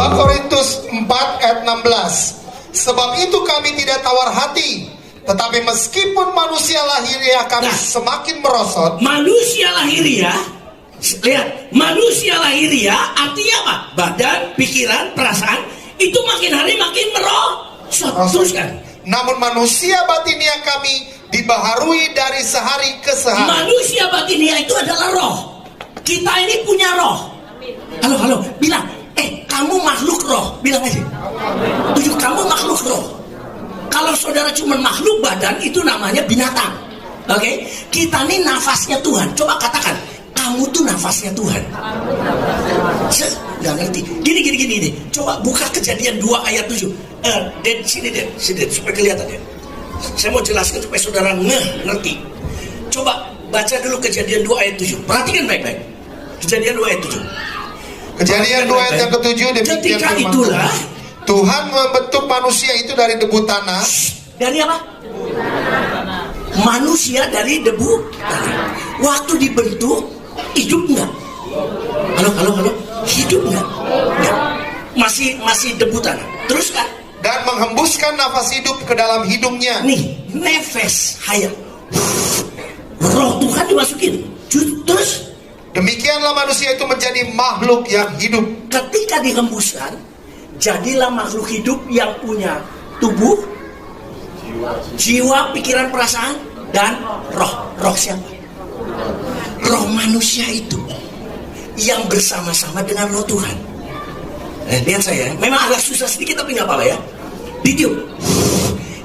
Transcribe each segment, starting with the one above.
2 Korintus 4 ayat 16. Sebab itu kami tidak tawar hati, tetapi meskipun manusia lahiriah kami semakin merosot. Manusia lahiriah, lihat, manusia lahiriah artinya apa? Badan, pikiran, perasaan itu makin hari makin merosot. Teruskan. Namun manusia batiniah kami dibaharui dari sehari ke sehari. Manusia batiniah itu adalah roh. Kita ini punya roh. Halo, bilang, kamu makhluk roh. Bilang aja. Tujuh, kamu makhluk roh. Kalau saudara cuma makhluk badan, itu namanya binatang. Oke? Kita ini nafasnya Tuhan. Coba katakan, kamu tuh nafasnya Tuhan. Gak ngerti. Gini. Coba buka Kejadian 2 ayat 7. Sini, supaya kelihatan ya. Saya mau jelaskan supaya saudara ngerti. Coba baca dulu Kejadian 2 ayat 7. Perhatikan baik-baik. Kejadian 2 ayat 7. Kejadian 2 ayat yang ke-7. Ketika itulah Tuhan membentuk manusia itu dari debu tanah. Dari apa? Manusia dari debu tanah. Waktu dibentuk, hidup enggak? Halo, hidup enggak? Masih debu tanah. Terus kan? Dan menghembuskan nafas hidup ke dalam hidungnya. Nih, nefes hayat. Roh Tuhan dimasukin. Terus demikianlah manusia itu menjadi makhluk yang hidup. Ketika dihembuskan, jadilah makhluk hidup yang punya tubuh, jiwa, pikiran, perasaan, dan roh. Roh siapa? Roh manusia itu yang bersama-sama dengan roh Tuhan. Lihat saya, memang agak susah sedikit tapi nggak apa-apa ya. Ditiup.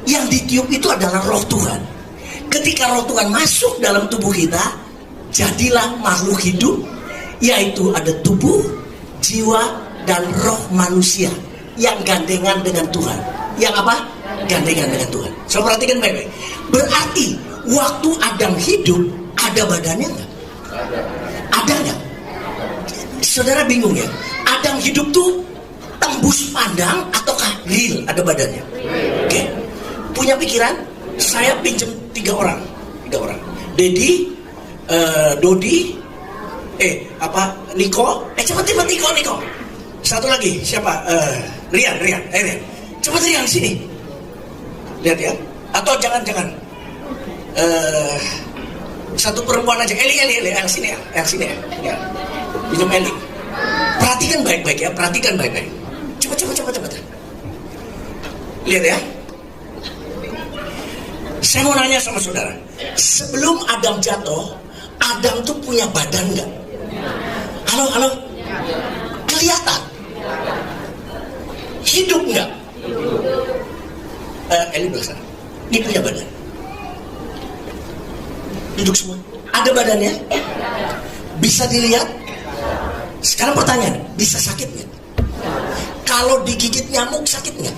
Yang ditiup itu adalah roh Tuhan. Ketika roh Tuhan masuk dalam tubuh kita, jadilah makhluk hidup, yaitu ada tubuh, jiwa, dan roh manusia yang gandengan dengan Tuhan. Yang apa? Gandengan dengan Tuhan. So perhatikan baik-baik. Berarti waktu Adam hidup, ada badannya nggak? Ada nggak? Saudara bingung ya? Adam hidup tuh tembus pandang ataukah real ada badannya? Oke. Punya pikiran? Saya pinjam 3 orang. Dedi, Dodi, Niko, cepat Niko. Satu lagi siapa? Rian. Cepat Rian sini. Lihat ya. Atau jangan. Satu perempuan aja. Eli sini ya. Pinjam Eli. Perhatikan baik-baik ya. Coba. Lihat ya. Saya mau nanya sama saudara. Sebelum Adam jatuh, Adam tuh punya badan nggak? Halo. Kelihatan. Hidup nggak? Eli belasah. Ini punya badan. Duduk semua. Ada badannya? Bisa dilihat? Sekarang pertanyaan, bisa sakit nggak? Kalau digigit nyamuk sakit nggak?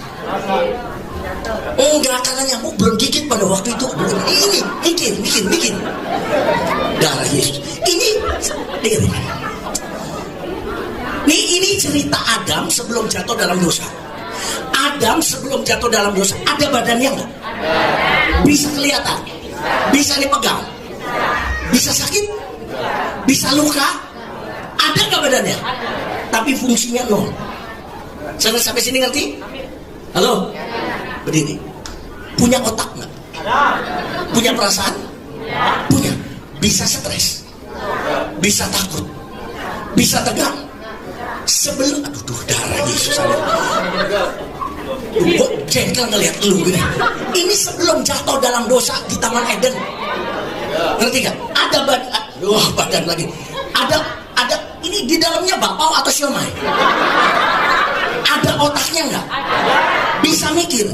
Enggak, karena nyamuk belum gigit pada waktu itu. Ini bikin darah Yesus. Ini cerita Adam sebelum jatuh dalam dosa. Adam sebelum jatuh dalam dosa ada badannya nggak? Bisa kelihatan, bisa dipegang, bisa sakit, bisa luka. Ada nggak badannya? Tapi fungsinya nol. Sampai sini ngerti? Halo? Berdiri. Punya otak nggak? Punya perasaan? Punya. Bisa stres? Bisa takut? Bisa tegang? Sebelum, darah Yesus ada. Gue jengkel ngeliat lu gini. Ini sebelum jatuh dalam dosa di Taman Eden. Ngerti gak? Ada badan lagi. Ada ini di dalamnya bakpao atau siomay? Ada otaknya nggak? Bisa mikir?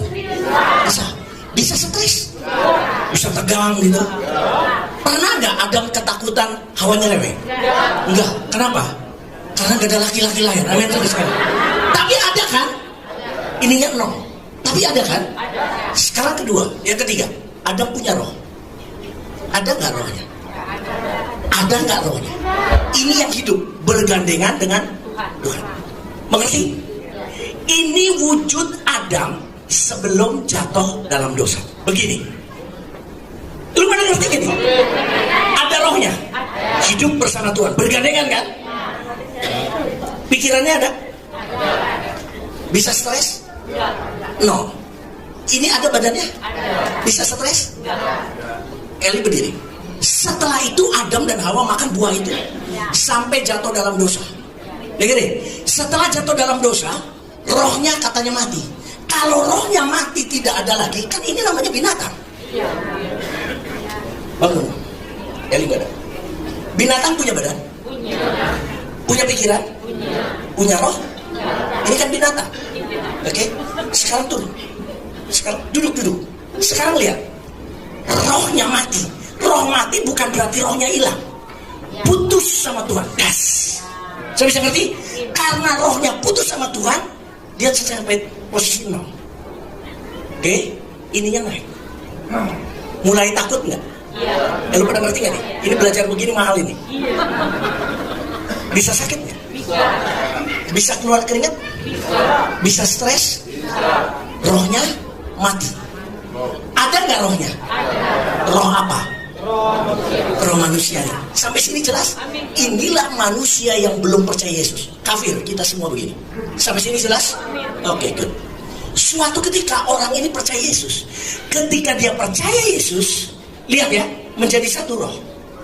Bisa stres? Bisa tegang gitu? Pernah nggak Adam ketakutan Hawa nyereweng? Enggak. Kenapa? Karena gak ada laki-laki lain. Amin. Tapi ada kan? Ininya nol. Tapi ada kan? Sekarang kedua, yang ketiga, Adam punya roh. Ada nggak rohnya? Ada nggak rohnya? Ini yang hidup bergandengan dengan Tuhan. Mengerti? Ini wujud Adam sebelum jatuh dalam dosa. Begini. Lu mana ngerti gini? Ada rohnya. Hidup bersama Tuhan. Bergandengan kan? Pikirannya ada? Bisa stres? No. Ini ada badannya? Bisa stres? Eli berdiri. Setelah itu Adam dan Hawa makan buah itu sampai jatuh dalam dosa. Dengerin, setelah jatuh dalam dosa, rohnya katanya mati. Kalau rohnya mati tidak ada lagi, kan ini namanya binatang. Bangun. Eli badan. Binatang punya badan? Punya pikiran? Punya roh? Ini kan binatang. Oke? Sekarang turun. Sekarang duduk. Sekarang lihat. Rohnya mati. Roh mati bukan berarti rohnya hilang. Putus sama Tuhan. Das. Saya bisa ngerti? Karena rohnya putus sama Tuhan, dia sampai posisi 0. Oke? Ininya naik. Mulai takut nggak? Lu pada ngerti nggak nih? Ini belajar begini mahal ini. Bisa sakit nggak? Bisa keluar keringat? Bisa stres? Rohnya mati. Ada nggak rohnya? Roh apa? Roh manusia. Sampai sini jelas? Inilah manusia yang belum percaya Yesus. Kafir, kita semua begini. Sampai sini jelas? Oke, good. Suatu ketika orang ini percaya Yesus. Ketika dia percaya Yesus, lihat ya, menjadi satu roh.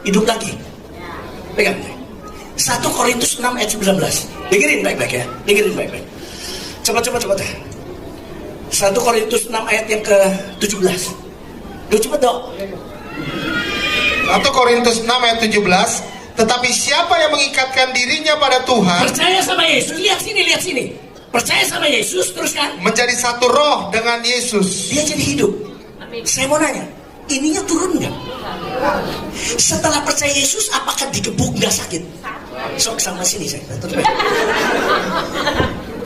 Hidup lagi. Pegang. 1 Korintus 6 ayat 19. Dengerin baik-baik ya. Dengerin baik-baik. Coba. 1 Korintus 6 ayat yang ke-17. Cepet dong. 1 Korintus 6 ayat 17. Tetapi siapa yang mengikatkan dirinya pada Tuhan, percaya sama Yesus, lihat sini. Percaya sama Yesus, terus kan menjadi satu roh dengan Yesus, dia jadi hidup. Saya mau nanya, ininya turun nggak? Setelah percaya Yesus, apakah digebuk nggak sakit? Sok sama sini saya.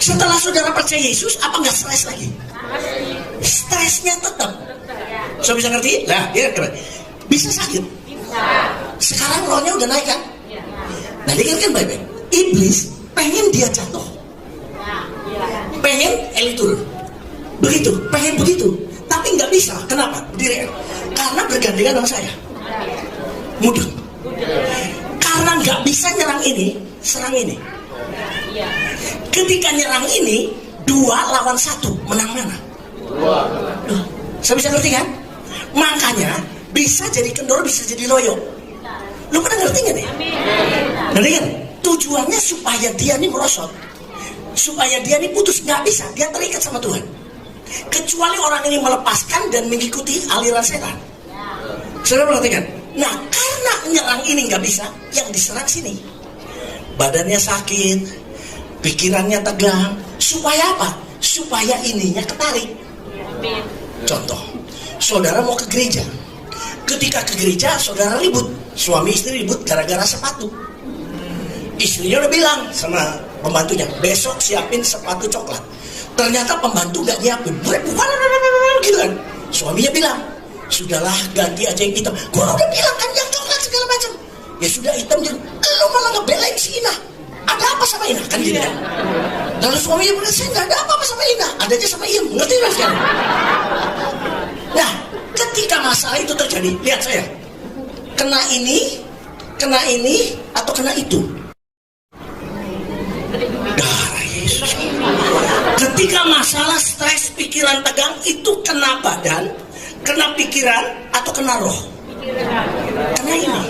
Setelah saudara percaya Yesus, apa nggak stres lagi? Stresnya tetap. So bisa ngerti? Nah, ya keren. Bisa sakit. Sekarang rohnya udah naik kan? Nah, dengarkan baik-baik. Iblis pengen dia jatuh. Pengen Eli turun. Begitu, pengen begitu. Tapi nggak bisa. Kenapa? Berdiri. Karena bergandengan sama saya. Mudah. Karena nggak bisa nyerang ini, serang ini. Ketika nyerang ini, 2 lawan 1, menang mana? 2. Saya bisa ngerti kan? Makanya bisa jadi kendor, bisa jadi loyo. Lu pernah ngerti gak nih? Ngerti kan? Tujuannya supaya dia nih merosot, supaya dia nih putus. Gak bisa, dia terikat sama Tuhan. Kecuali orang ini melepaskan dan mengikuti aliran setan. Saudara perhatikan. Nah, karena nyerang ini gak bisa, yang diserang sini. Badannya sakit, pikirannya tegang. Supaya apa? Supaya ininya ketarik. Contoh, saudara mau ke gereja. Ketika ke gereja, saudara ribut. Suami istri ribut gara-gara sepatu. Istrinya udah bilang sama pembantunya, besok siapin sepatu coklat. Ternyata pembantu gak nyiapin. Gitu kan. Suaminya bilang, sudahlah ganti aja yang hitam. Gua udah bilang kan yang coklat segala macam. Ya sudah hitam. Lu malah ngebelain si Ina. Ada apa sama Ina? Kan gitu kan. Lalu suaminya bilang, saya gak ada apa-apa sama Ina. Ada aja sama Iem. Ngerti gak sekarang? Nah, ketika masalah itu terjadi, lihat saya. Kena ini, atau kena itu. Darah Yesus. Ketika masalah stres, pikiran tegang, itu kena badan, kena pikiran, atau kena roh? Kena ini.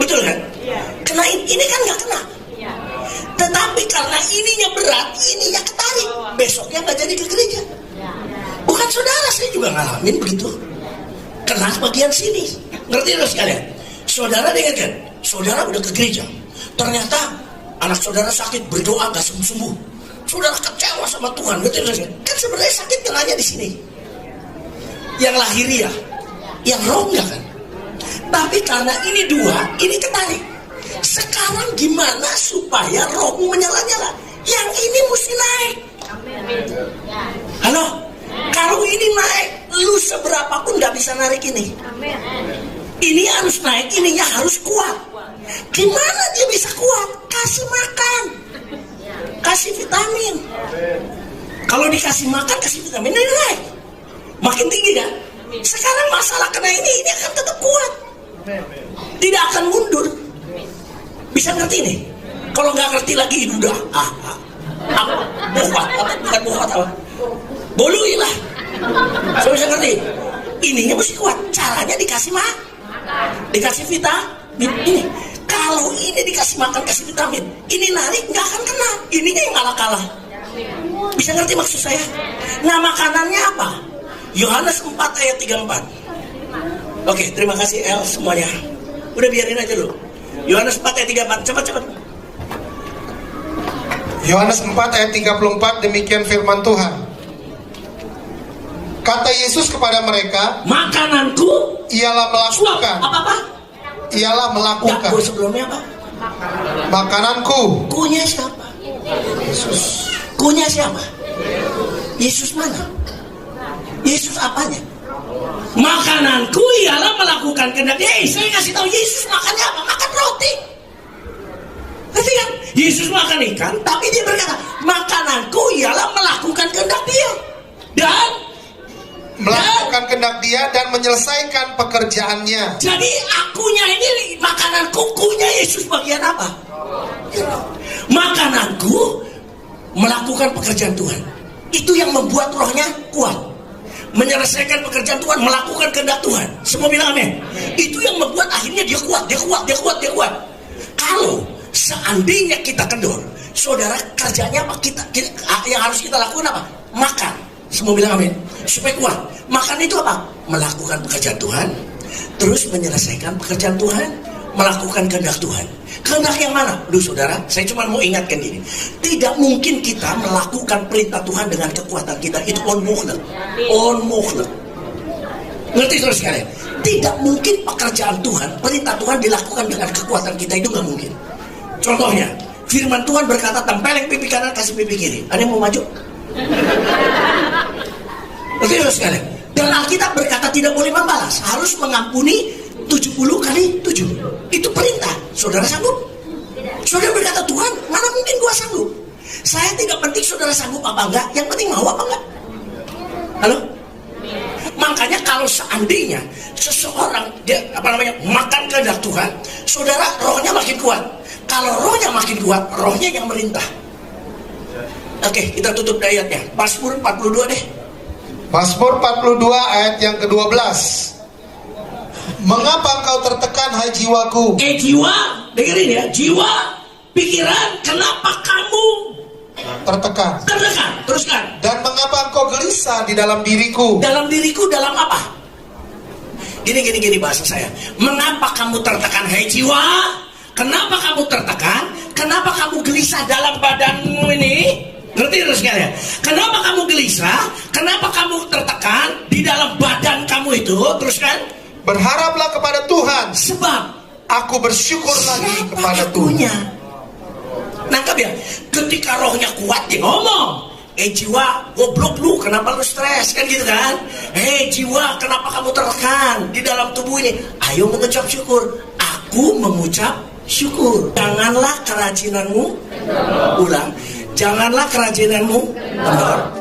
Betul kan? Kena ini kan gak kena. Tetapi karena ininya berat, ininya ketarik. Besoknya gak jadi ke gereja. Bukan saudara, saya juga ngalamin begitu. Kena bagian sini. Ngerti loh sekalian? Saudara dengarkan, saudara udah ke gereja. Ternyata anak saudara sakit, berdoa gak sembuh-sembuh. Saudara kecewa sama Tuhan. Ngerti loh sekalian? Kan sebenarnya sakit kenanya di sini. Yang lahiriah, yang roh enggak kan? Tapi karena ini 2, ini ketarik. Sekarang gimana supaya rohmu menyala-nyala? Yang ini mesti naik. Halo? Kalau ini naik, lu seberapapun gak bisa narik ini. Ini harus naik, ininya harus kuat. Gimana dia bisa kuat? Kasih makan, kasih vitamin. Kalau dikasih makan, kasih vitamin, ini naik. Makin tinggi kan? Sekarang masalah kena ini akan tetap kuat. Tidak akan mundur. Bisa ngerti nih? Kalau nggak ngerti lagi, udah. Bohwat, apa? Bukan bohwat apa? Bolui lah. Saya bisa ngerti. Ininya mesti kuat. Caranya dikasih dikasih vitamin. Ini kalau ini dikasih makan, kasih vitamin, ini narik nggak akan kena. Ininya yang kalah. Bisa ngerti maksud saya? Nah, makanannya apa? Yohanes 4 ayat 34. Oke, terima kasih El semuanya. Udah biarin aja lu. Yohanes 4 ayat 34. Cepat. Yohanes 4 ayat 34, demikian firman Tuhan. Kata Yesus kepada mereka, makananku ialah melakukan. Apa? Ialah melakukan. Gue sebelumnya apa? Makananku. Kunya siapa? Yesus. Kunya siapa? Yesus mana? Yesus apanya? Makananku ialah melakukan kehendak. Saya ngasih tahu Yesus makannya apa? Makan roti. Ngerti kan? Yesus makan ikan, tapi dia berkata, makananku ialah melakukan kehendak dia. Dan melakukan kehendak dia dan menyelesaikan pekerjaannya. Jadi akunya ini makananku, kunya Yesus bagian apa? Makananku melakukan pekerjaan Tuhan. Itu yang membuat rohnya kuat. Menyelesaikan pekerjaan Tuhan, melakukan kehendak Tuhan. Semua bilang amin. Itu yang membuat akhirnya dia kuat. Kalau seandainya kita kendor, saudara, kerjanya apa? Kita yang harus kita lakukan apa? Makan. Semua bilang amin. Supaya kuat. Makan itu apa? Melakukan pekerjaan Tuhan, terus menyelesaikan pekerjaan Tuhan, melakukan kehendak Tuhan. Kehendak yang mana? Duh saudara, saya cuma mau ingatkan gini. Tidak mungkin kita melakukan perintah Tuhan dengan kekuatan kita. Itu onmogelijk. Ngerti terus sekalian? Tidak mungkin pekerjaan Tuhan, perintah Tuhan dilakukan dengan kekuatan kita. Itu gak mungkin. Contohnya, firman Tuhan berkata, tempeleng pipi kanan, kasih pipi kiri. Ada yang mau maju? Ngerti terus sekalian? Dan Alkitab berkata tidak boleh membalas, harus mengampuni 70 kali 7. Itu perintah. Saudara sanggup? Saudara berkata, Tuhan, mana mungkin gua sanggup? Saya tidak penting saudara sanggup apa enggak, yang penting mau apa enggak. Halo? Makanya kalau seandainya seseorang makan kehendak Tuhan, saudara, rohnya makin kuat. Kalau rohnya makin kuat, rohnya yang merintah. Oke, kita tutup ayatnya. Mazmur 42 deh. Mazmur 42 ayat yang ke-12. Mengapa engkau tertekan, hai jiwaku? Jiwa, dengerin ya, jiwa, pikiran, kenapa kamu tertekan? Teruskan. Dan mengapa engkau gelisah di dalam diriku? Dalam diriku, dalam apa? Gini bahasa saya. Mengapa kamu tertekan, hai jiwa? Kenapa kamu tertekan? Kenapa kamu gelisah dalam badanmu ini? Ngerti terus sekalian? Kenapa kamu gelisah? Kenapa kamu tertekan di dalam badan kamu itu? Terus kan? Berharaplah kepada Tuhan, sebab aku bersyukur lagi kepada Tuhan. Nangkap ya? Ketika rohnya kuat dia ngomong, jiwa, goblok lu, kenapa lu stres? Kan gitu kan? Jiwa, kenapa kamu tertekan di dalam tubuh ini? Ayo mengucap syukur. Aku mengucap syukur. Janganlah kerajinanmu, ulang, janganlah kerajinanmu kendor.